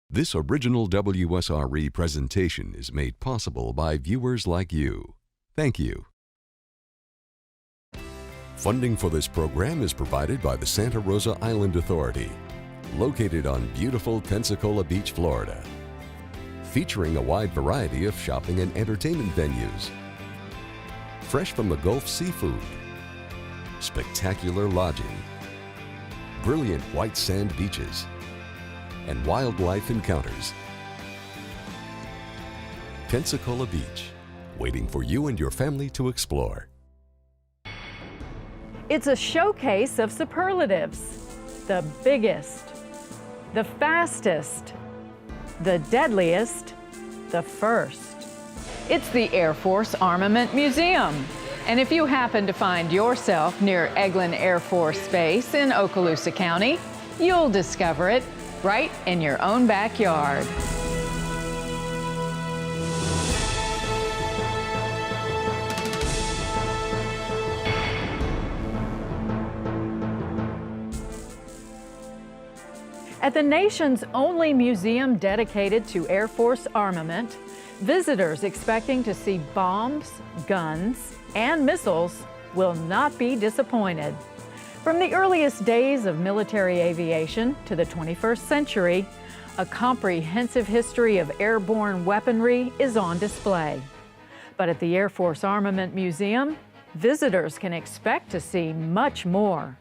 This original WSRE presentation is made possible by viewers like you. Thank you. Funding for this program is provided by the Santa Rosa Island Authority, located on beautiful Pensacola Beach, Florida, featuring a wide variety of shopping and entertainment venues, fresh from the Gulf seafood, spectacular lodging, brilliant white sand beaches, and wildlife encounters. Pensacola Beach, waiting for you and your family to explore. It's a showcase of superlatives. The biggest, the fastest, the deadliest, the first. It's the Air Force Armament Museum. And if you happen to find yourself near Eglin Air Force Base in Okaloosa County, you'll discover it right in your own backyard. At the nation's only museum dedicated to Air Force armament, visitors expecting to see bombs, guns, and missiles will not be disappointed. From the earliest days of military aviation to the 21st century, a comprehensive history of airborne weaponry is on display. But at the Air Force Armament Museum, visitors can expect to see much more.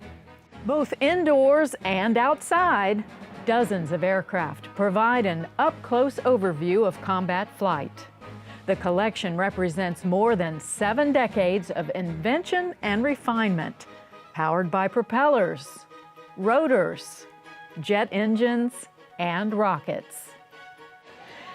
Both indoors and outside, dozens of aircraft provide an up-close overview of combat flight. The collection represents more than 7 decades of invention and refinement, powered by propellers, rotors, jet engines, and rockets.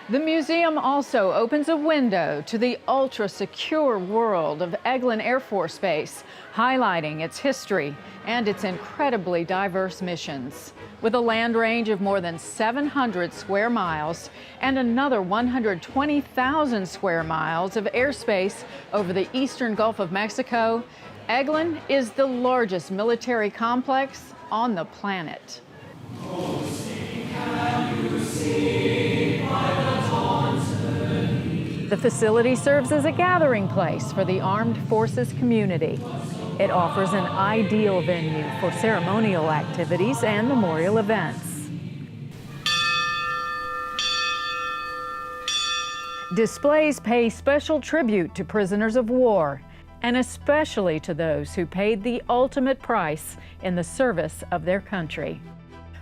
The museum also opens a window to the ultra-secure world of Eglin Air Force Base, highlighting its history and its incredibly diverse missions. With a land range of more than 700 square miles and another 120,000 square miles of airspace over the eastern Gulf of Mexico, Eglin is the largest military complex on the planet. The facility serves as a gathering place for the armed forces community. It offers an ideal venue for ceremonial activities and memorial events. Displays pay special tribute to prisoners of war, and especially to those who paid the ultimate price in the service of their country.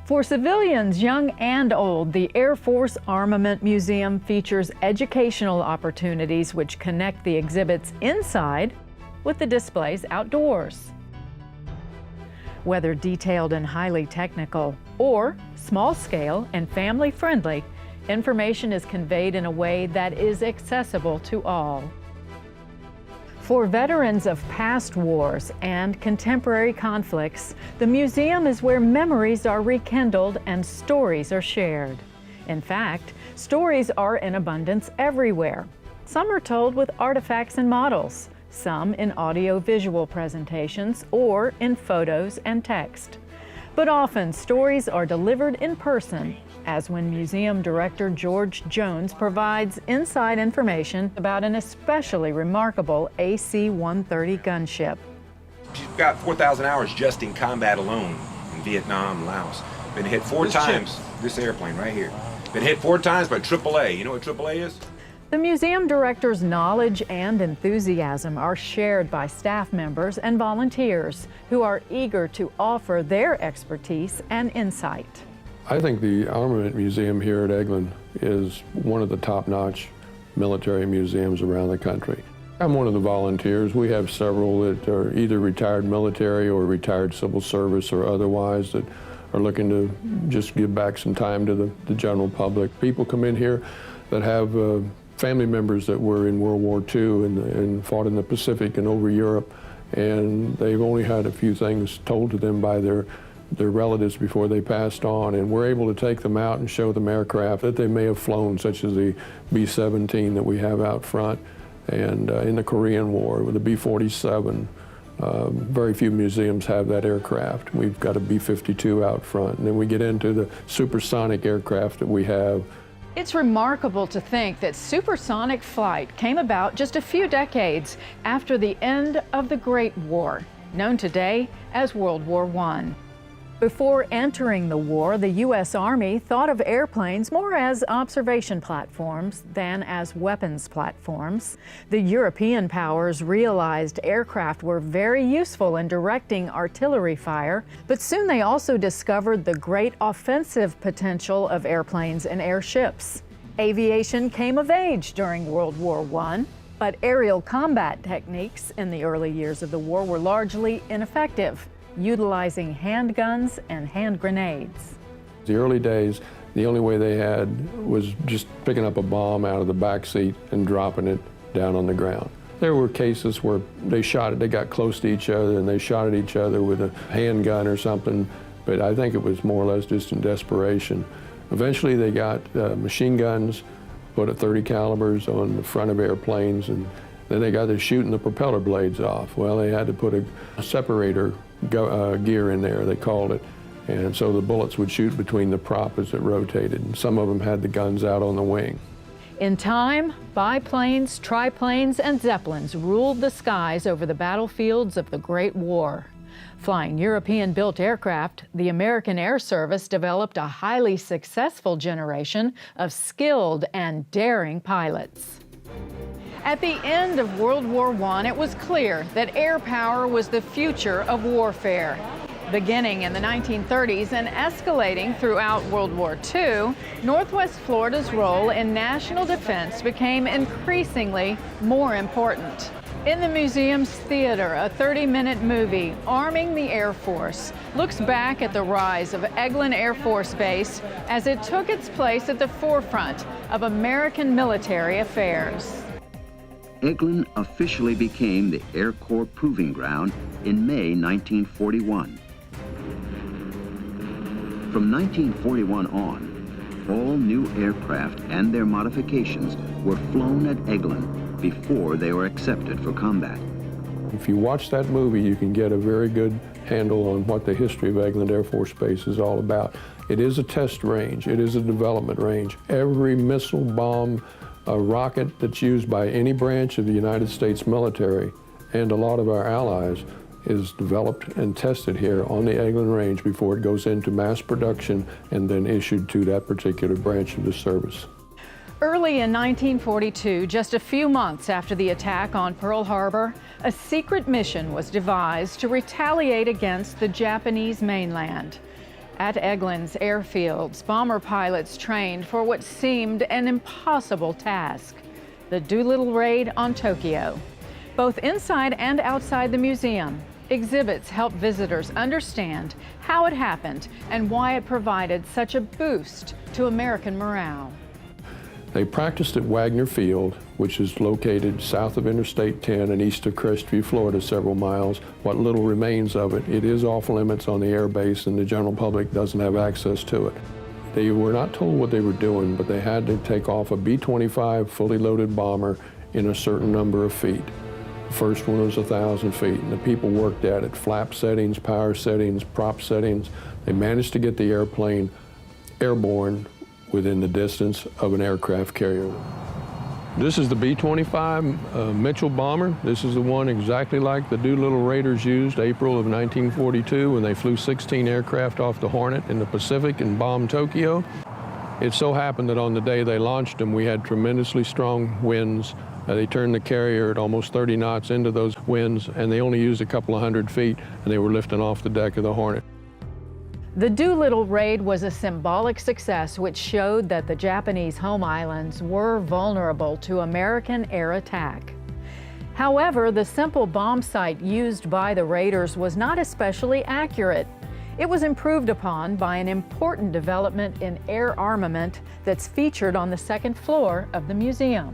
For civilians young and old, the Air Force Armament Museum features educational opportunities which connect the exhibits inside with the displays outdoors. Whether detailed and highly technical or small-scale and family-friendly, information is conveyed in a way that is accessible to all. For veterans of past wars and contemporary conflicts, the museum is where memories are rekindled and stories are shared. In fact, stories are in abundance everywhere. Some are told with artifacts and models, some in audio-visual presentations or in photos and text. But often stories are delivered in person, as when Museum Director George Jones provides inside information about an especially remarkable AC-130 gunship. She's got 4,000 hours just in combat alone in Vietnam, Laos. Been hit 4 times, this airplane right here. Been hit 4 times by AAA. You know what AAA is? The museum director's knowledge and enthusiasm are shared by staff members and volunteers who are eager to offer their expertise and insight. I think the Armament Museum here at Eglin is one of the top-notch military museums around the country. I'm one of the volunteers. We have several that are either retired military or retired civil service or otherwise that are looking to just give back some time to the general public. People come in here that have family members that were in World War II and fought in the Pacific and over Europe, and they've only had a few things told to them by their relatives before they passed on, and we're able to take them out and show them aircraft that they may have flown, such as the B-17 that we have out front, and in the Korean War with the B-47, Very few museums have that aircraft. We've got a B-52 out front, and then we get into the supersonic aircraft that we have. It's remarkable to think that supersonic flight came about just a few decades after the end of the Great War, known today as World War I. Before entering the war, the U.S. Army thought of airplanes more as observation platforms than as weapons platforms. The European powers realized aircraft were very useful in directing artillery fire, but soon they also discovered the great offensive potential of airplanes and airships. Aviation came of age during World War I, but aerial combat techniques in the early years of the war were largely ineffective, utilizing handguns and hand grenades. The early days, the only way they had was just picking up a bomb out of the back seat and dropping it down on the ground. There were cases where they got close to each other and they shot at each other with a handgun or something, but I think it was more or less just in desperation. Eventually they got machine guns, put at .30 calibers on the front of airplanes, and then they got to shooting the propeller blades off. Well, they had to put a separator gear in there, they called it. And so the bullets would shoot between the prop as it rotated. And some of them had the guns out on the wing. In time, biplanes, triplanes, and zeppelins ruled the skies over the battlefields of the Great War. Flying European-built aircraft, the American Air Service developed a highly successful generation of skilled and daring pilots. At the end of World War I, it was clear that air power was the future of warfare. Beginning in the 1930s and escalating throughout World War II, Northwest Florida's role in national defense became increasingly more important. In the museum's theater, a 30-minute movie, Arming the Air Force, looks back at the rise of Eglin Air Force Base as it took its place at the forefront of American military affairs. Eglin officially became the Air Corps Proving Ground in May 1941. From 1941 on, all new aircraft and their modifications were flown at Eglin before they were accepted for combat. If you watch that movie, you can get a very good handle on what the history of Eglin Air Force Base is all about. It is a test range. It is a development range. Every missile, bomb, a rocket that's used by any branch of the United States military and a lot of our allies is developed and tested here on the Eglin Range before it goes into mass production and then issued to that particular branch of the service. Early in 1942, just a few months after the attack on Pearl Harbor, a secret mission was devised to retaliate against the Japanese mainland. At Eglin's airfields, bomber pilots trained for what seemed an impossible task, the Doolittle raid on Tokyo. Both inside and outside the museum, exhibits help visitors understand how it happened and why it provided such a boost to American morale. They practiced at Wagner Field, which is located south of Interstate 10 and east of Crestview, Florida, several miles. What little remains of it, it is off limits on the air base and the general public doesn't have access to it. They were not told what they were doing, but they had to take off a B-25 fully loaded bomber in a certain number of feet. The first one was 1,000 feet, and the people worked at it, flap settings, power settings, prop settings. They managed to get the airplane airborne within the distance of an aircraft carrier. This is the B-25 Mitchell bomber. This is the one exactly like the Doolittle Raiders used April of 1942 when they flew 16 aircraft off the Hornet in the Pacific and bombed Tokyo. It so happened that on the day they launched them, we had tremendously strong winds. They turned the carrier at almost 30 knots into those winds, and they only used a couple of hundred feet, and they were lifting off the deck of the Hornet. The Doolittle raid was a symbolic success which showed that the Japanese home islands were vulnerable to American air attack. However, the simple bomb sight used by the raiders was not especially accurate. It was improved upon by an important development in air armament that's featured on the second floor of the museum.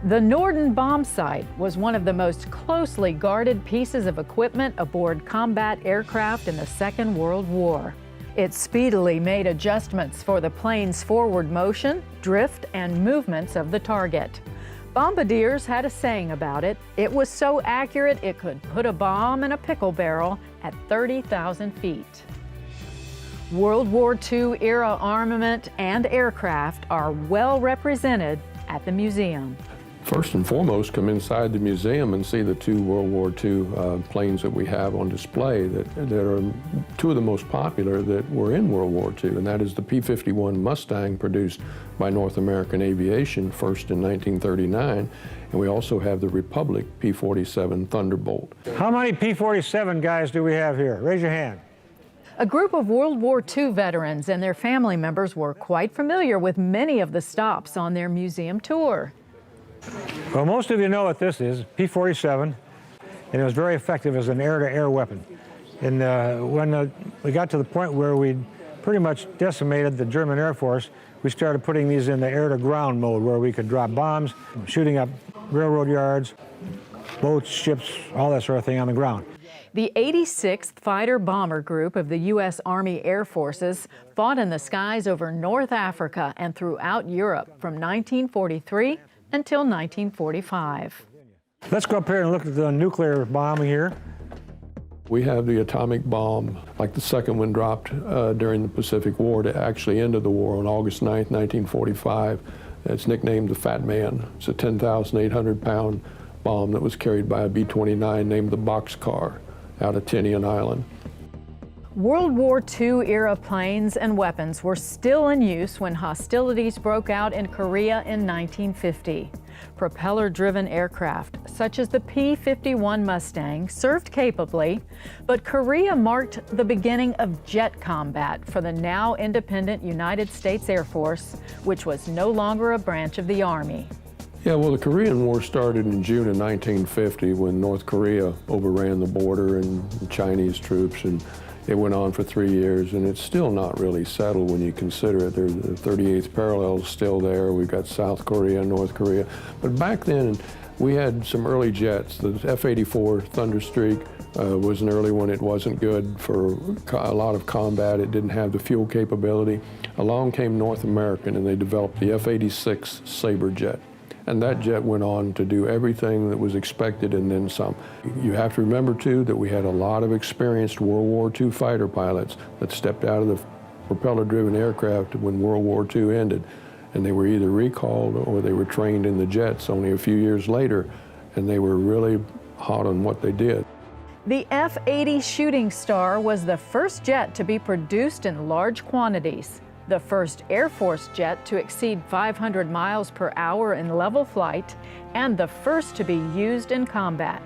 The Norden bomb sight was one of the most closely guarded pieces of equipment aboard combat aircraft in the Second World War. It speedily made adjustments for the plane's forward motion, drift, and movements of the target. Bombardiers had a saying about it. It was so accurate it could put a bomb in a pickle barrel at 30,000 feet. World War II era armament and aircraft are well represented at the museum. First and foremost, come inside the museum and see the two World War II planes that we have on display that are two of the most popular that were in World War II, and that is the P-51 Mustang produced by North American Aviation first in 1939, and we also have the Republic P-47 Thunderbolt. How many P-47 guys do we have here? Raise your hand. A group of World War II veterans and their family members were quite familiar with many of the stops on their museum tour. Well, most of you know what this is, P-47, and it was very effective as an air-to-air weapon. And when we got to the point where we'd pretty much decimated the German Air Force, we started putting these in the air-to-ground mode, where we could drop bombs, shooting up railroad yards, boats, ships, all that sort of thing on the ground. The 86th Fighter Bomber Group of the U.S. Army Air Forces fought in the skies over North Africa and throughout Europe from 1943 until 1945. Let's go up here and look at the nuclear bomb here. We have the atomic bomb, like the second one dropped during the Pacific War to actually ended the war on August 9th, 1945. It's nicknamed the Fat Man. It's a 10,800-pound bomb that was carried by a B-29 named the Boxcar out of Tinian Island. World War II era planes and weapons were still in use when hostilities broke out in Korea in 1950. Propeller-driven aircraft, such as the P-51 Mustang, served capably, but Korea marked the beginning of jet combat for the now independent United States Air Force, which was no longer a branch of the Army. Yeah, well, the Korean War started in June of 1950 when North Korea overran the border and Chinese troops, and it went on for 3 years, and it's still not really settled when you consider it. The 38th parallel is still there. We've got South Korea, North Korea. But back then, we had some early jets. The F-84 Thunderstreak was an early one. It wasn't good for a lot of combat. It didn't have the fuel capability. Along came North American, and they developed the F-86 Sabre jet. And that jet went on to do everything that was expected and then some. You have to remember, too, that we had a lot of experienced World War II fighter pilots that stepped out of the propeller-driven aircraft when World War II ended. And they were either recalled or they were trained in the jets only a few years later, and they were really hot on what they did. The F-80 Shooting Star was the first jet to be produced in large quantities, the first Air Force jet to exceed 500 miles per hour in level flight, and the first to be used in combat.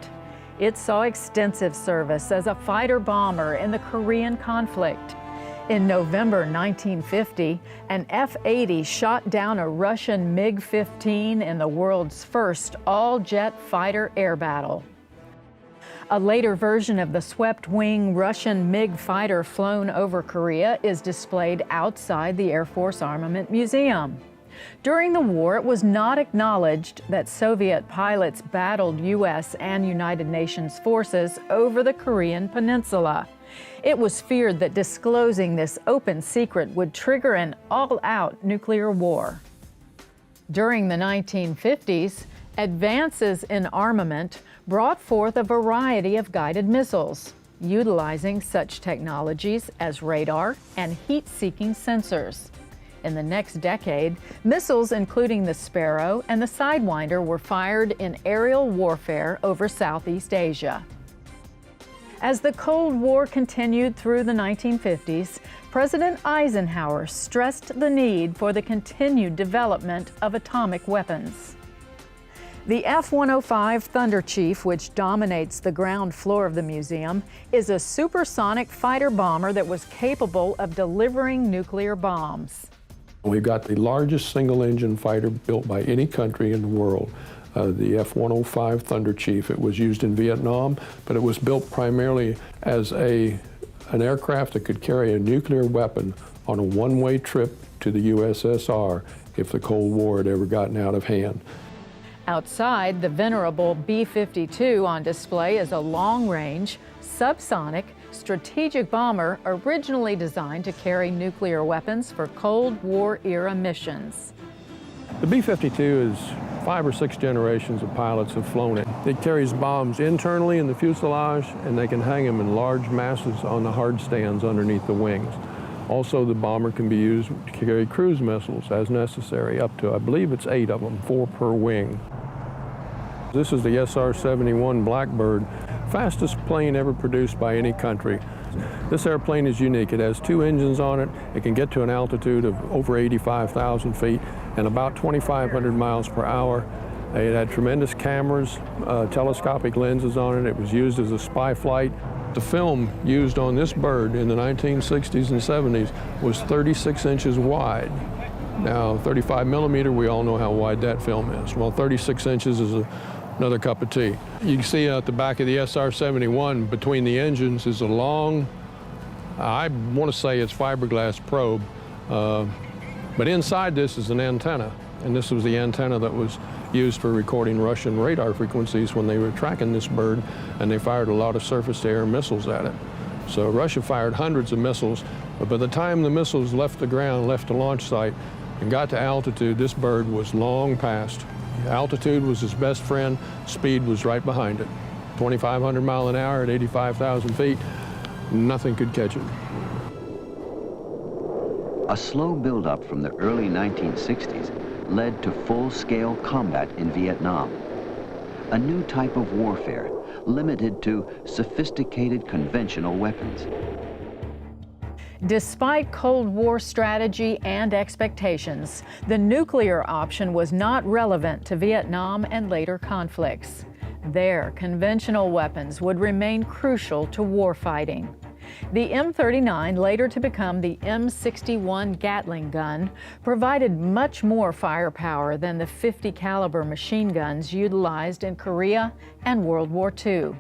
It saw extensive service as a fighter bomber in the Korean conflict. In November 1950, an F-80 shot down a Russian MiG-15 in the world's first all-jet fighter air battle. A later version of the swept-wing Russian MiG fighter flown over Korea is displayed outside the Air Force Armament Museum. During the war, it was not acknowledged that Soviet pilots battled U.S. and United Nations forces over the Korean Peninsula. It was feared that disclosing this open secret would trigger an all-out nuclear war. During the 1950s, advances in armament brought forth a variety of guided missiles, utilizing such technologies as radar and heat-seeking sensors. In the next decade, missiles including the Sparrow and the Sidewinder were fired in aerial warfare over Southeast Asia. As the Cold War continued through the 1950s, President Eisenhower stressed the need for the continued development of atomic weapons. The F-105 Thunder Chief, which dominates the ground floor of the museum, is a supersonic fighter bomber that was capable of delivering nuclear bombs. We've got the largest single-engine fighter built by any country in the world, the F-105 Thunder Chief. It was used in Vietnam, but it was built primarily as an aircraft that could carry a nuclear weapon on a one-way trip to the USSR if the Cold War had ever gotten out of hand. Outside, the venerable B-52 on display is a long-range, subsonic, strategic bomber originally designed to carry nuclear weapons for Cold War-era missions. The B-52 is 5 or 6 generations of pilots have flown it. It carries bombs internally in the fuselage, and they can hang them in large masses on the hard stands underneath the wings. Also, the bomber can be used to carry cruise missiles as necessary, up to, I believe it's 8 of them, 4 per wing. This is the SR-71 Blackbird, fastest plane ever produced by any country. This airplane is unique. It has 2 engines on it. It can get to an altitude of over 85,000 feet and about 2,500 miles per hour. It had tremendous cameras, telescopic lenses on it. It was used as a spy flight. The film used on this bird in the 1960s and 70s was 36 inches wide. Now, 35 millimeter, we all know how wide that film is. Well, 36 inches is another cup of tea. You can see at the back of the SR-71, between the engines is a long, I want to say it's fiberglass probe, but inside this is an antenna, and this was the antenna that was used for recording Russian radar frequencies when they were tracking this bird, and they fired a lot of surface-to-air missiles at it. So Russia fired hundreds of missiles, but by the time the missiles left the ground, left the launch site, and got to altitude, this bird was long past. Altitude was his best friend, speed was right behind it. 2,500 miles an hour at 85,000 feet, nothing could catch it. A slow buildup from the early 1960s led to full-scale combat in Vietnam. A new type of warfare, limited to sophisticated conventional weapons. Despite Cold War strategy and expectations, the nuclear option was not relevant to Vietnam and later conflicts. There, conventional weapons would remain crucial to warfighting. The M39, later to become the M61 Gatling gun, provided much more firepower than the .50 caliber machine guns utilized in Korea and World War II.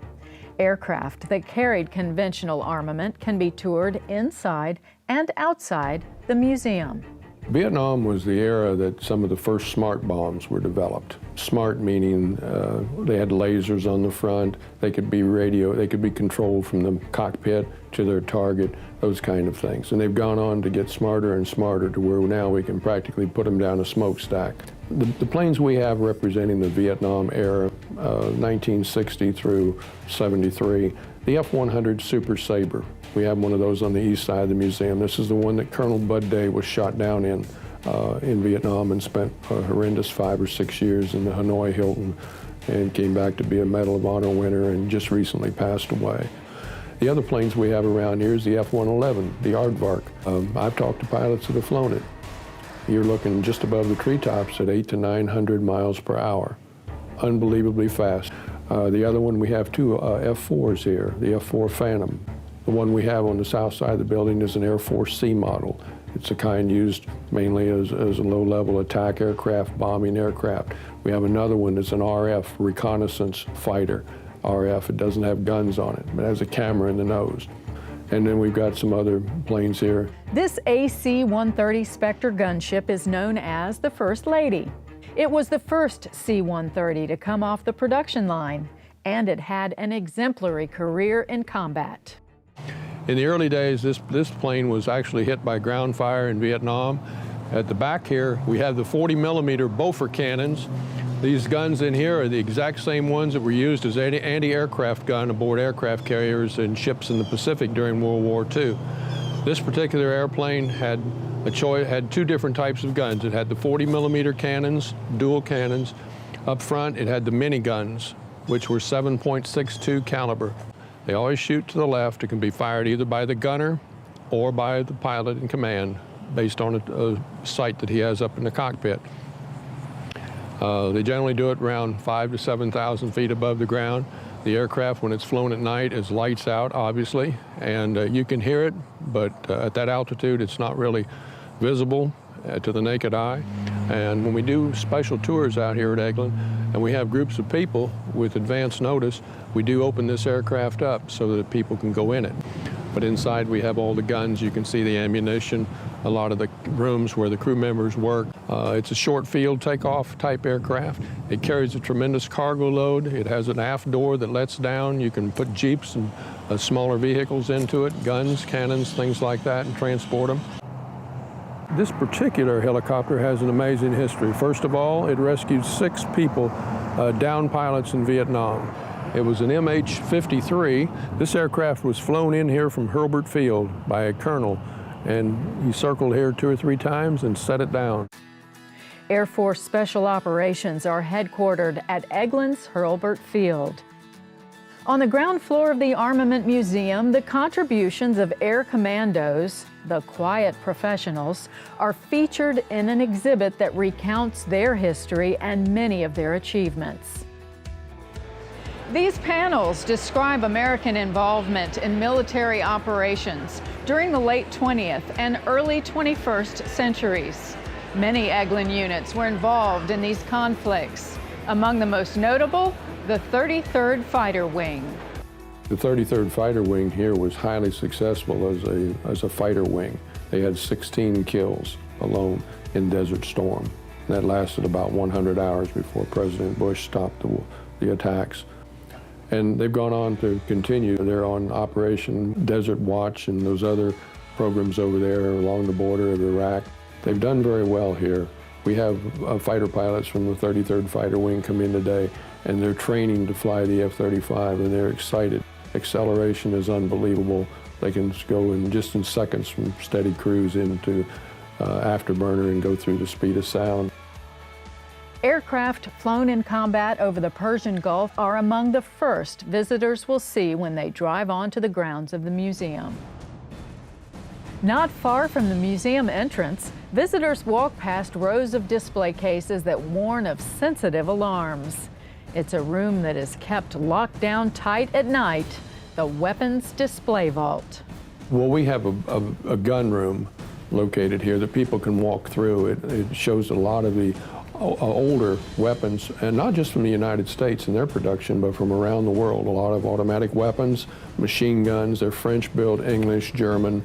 Aircraft that carried conventional armament can be toured inside and outside the museum. Vietnam was the era that some of the first smart bombs were developed. Smart meaning they had lasers on the front, they could be controlled from the cockpit to their target, those kind of things. And they've gone on to get smarter and smarter to where now we can practically put them down a smokestack. The planes we have representing the Vietnam era, 1960 through 73, the F-100 Super Sabre. We have one of those on the east side of the museum. This is the one that Colonel Bud Day was shot down in Vietnam and spent a horrendous 5 or 6 years in the Hanoi Hilton and came back to be a Medal of Honor winner and just recently passed away. The other planes we have around here is the F-111, the Aardvark. I've talked to pilots that have flown it. You're looking just above the treetops at 800 to 900 miles per hour. Unbelievably fast. The other one, we have 2 F-4s here, the F-4 Phantom. The one we have on the south side of the building is an Air Force C model. It's the kind used mainly as a low-level attack aircraft, bombing aircraft. We have another one that's an RF, reconnaissance fighter. RF, it doesn't have guns on it, but it has a camera in the nose. And then we've got some other planes here. This AC-130 Spectre gunship is known as the First Lady. It was the first C-130 to come off the production line, and it had an exemplary career in combat. In the early days, this plane was actually hit by ground fire in Vietnam. At the back here, we have the 40 millimeter Beaufort cannons. These guns in here are the exact same ones that were used as anti-aircraft gun aboard aircraft carriers and ships in the Pacific during World War II. This particular airplane had 2 different types of guns. It had the 40 millimeter cannons, dual cannons. Up front, it had the miniguns, which were 7.62 caliber. They always shoot to the left. It can be fired either by the gunner or by the pilot in command, based on a sight that he has up in the cockpit. They generally do it around 5,000 to 7,000 feet above the ground. The aircraft, when it's flown at night, is lights out, obviously, and you can hear it, but at that altitude, it's not really visible to the naked eye. And when we do special tours out here at Eglin, and we have groups of people with advance notice, we do open this aircraft up so that people can go in it. But inside we have all the guns, you can see the ammunition, a lot of the rooms where the crew members work. It's a short field takeoff type aircraft. It carries a tremendous cargo load. It has an aft door that lets down. You can put jeeps and smaller vehicles into it, guns, cannons, things like that, and transport them. This particular helicopter has an amazing history. First of all, it rescued 6 people, downed pilots in Vietnam. It was an MH-53. This aircraft was flown in here from Hurlburt Field by a colonel, and he circled here 2 or 3 times and set it down. Air Force Special Operations are headquartered at Eglins Hurlburt Field. On the ground floor of the Armament Museum, the contributions of air commandos, the quiet professionals, are featured in an exhibit that recounts their history and many of their achievements. These panels describe American involvement in military operations during the late 20th and early 21st centuries. Many Eglin units were involved in these conflicts. Among the most notable, the 33rd Fighter Wing. The 33rd Fighter Wing here was highly successful as a fighter wing. They had 16 kills alone in Desert Storm. That lasted about 100 hours before President Bush stopped the attacks. And they've gone on to continue. They're on Operation Desert Watch and those other programs over there along the border of Iraq. They've done very well here. We have fighter pilots from the 33rd Fighter Wing come in today, and they're training to fly the F-35, and they're excited. Acceleration is unbelievable. They can go in just in seconds from steady cruise into afterburner and go through the speed of sound. Aircraft flown in combat over the Persian Gulf are among the first visitors will see when they drive onto the grounds of the museum. Not far from the museum entrance, visitors walk past rows of display cases that warn of sensitive alarms. It's a room that is kept locked down tight at night, the Weapons Display Vault. Well, we have a gun room located here that people can walk through. It shows a lot of the older weapons, and not just from the United States and their production, but from around the world. A lot of automatic weapons, machine guns, they're French-built, English, German,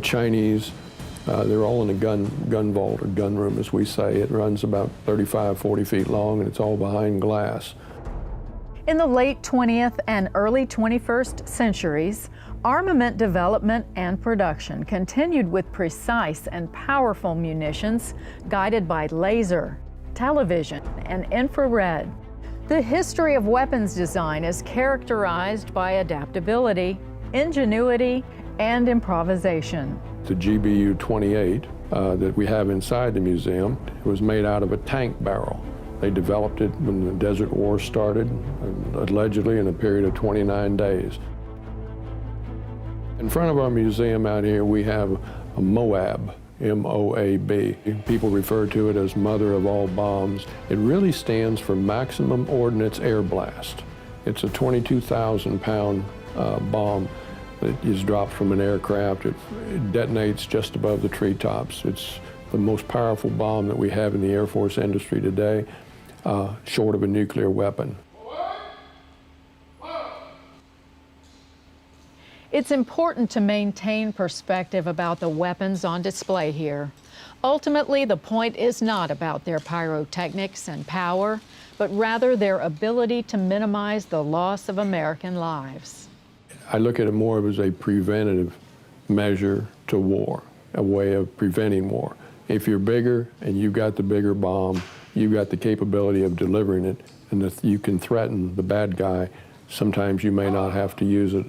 Chinese. They're all in a gun vault, or gun room as we say. It runs about 35, 40 feet long, and it's all behind glass. In the late 20th and early 21st centuries, armament development and production continued with precise and powerful munitions guided by laser, television, and infrared. The history of weapons design is characterized by adaptability, ingenuity, and improvisation. The GBU-28 that we have inside the museum, it was made out of a tank barrel. They developed it when the Desert War started, allegedly in a period of 29 days. In front of our museum out here, we have a MOAB, M-O-A-B. People refer to it as Mother of All Bombs. It really stands for Maximum Ordnance Air Blast. It's a 22,000-pound bomb that is dropped from an aircraft. It detonates just above the treetops. It's the most powerful bomb that we have in the Air Force industry today, short of a nuclear weapon. It's important to maintain perspective about the weapons on display here. Ultimately, the point is not about their pyrotechnics and power, but rather their ability to minimize the loss of American lives. I look at it more as a preventative measure to war, a way of preventing war. If you're bigger and you've got the bigger bomb, you've got the capability of delivering it, and if you can threaten the bad guy, sometimes you may not have to use it.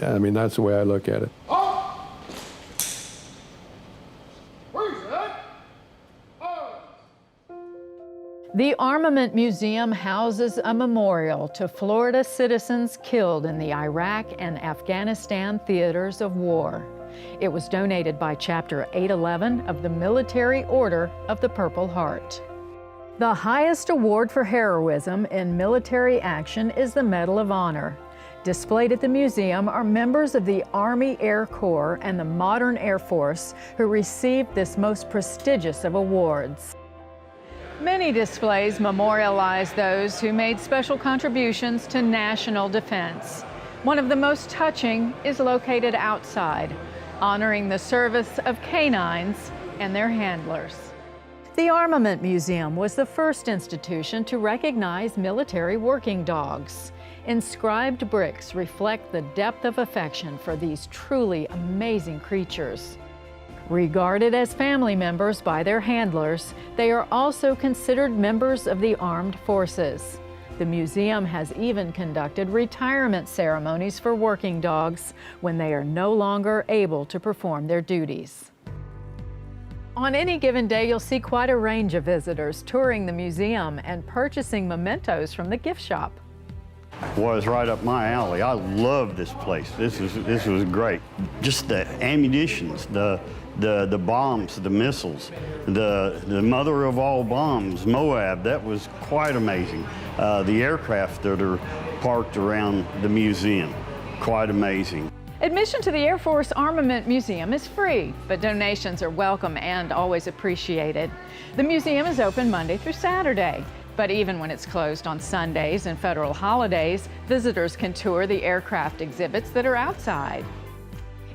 I mean, that's the way I look at it. The Armament Museum houses a memorial to Florida citizens killed in the Iraq and Afghanistan theaters of war. It was donated by Chapter 811 of the Military Order of the Purple Heart. The highest award for heroism in military action is the Medal of Honor. Displayed at the museum are members of the Army Air Corps and the modern Air Force who received this most prestigious of awards. Many displays memorialize those who made special contributions to national defense. One of the most touching is located outside, honoring the service of canines and their handlers. The Armament Museum was the first institution to recognize military working dogs. Inscribed bricks reflect the depth of affection for these truly amazing creatures. Regarded as family members by their handlers, they are also considered members of the armed forces. The museum has even conducted retirement ceremonies for working dogs when they are no longer able to perform their duties. On any given day, you'll see quite a range of visitors touring the museum and purchasing mementos from the gift shop. Was right up my alley. I love this place. This was great. Just the ammunitions, the bombs, the missiles, the mother of all bombs, Moab. That was quite amazing. The aircraft that are parked around the museum, quite amazing. Admission to the Air Force Armament Museum is free, but donations are welcome and always appreciated. The museum is open Monday through Saturday, but even when it's closed on Sundays and federal holidays, visitors can tour the aircraft exhibits that are outside.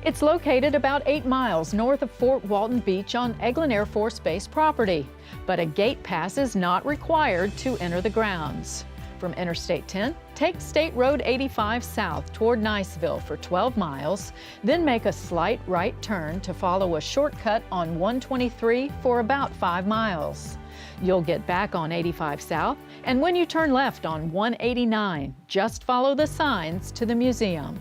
It's located about 8 miles north of Fort Walton Beach on Eglin Air Force Base property, but a gate pass is not required to enter the grounds. From Interstate 10, take State Road 85 south toward Niceville for 12 miles, then make a slight right turn to follow a shortcut on 123 for about 5 miles. You'll get back on 85 south, and when you turn left on 189, just follow the signs to the museum.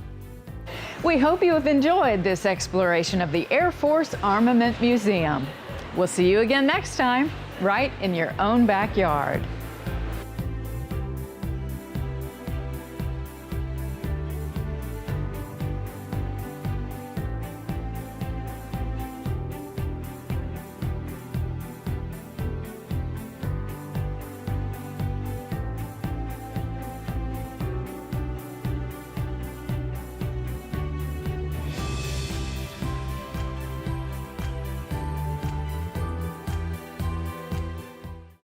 We hope you have enjoyed this exploration of the Air Force Armament Museum. We'll see you again next time, right in your own backyard.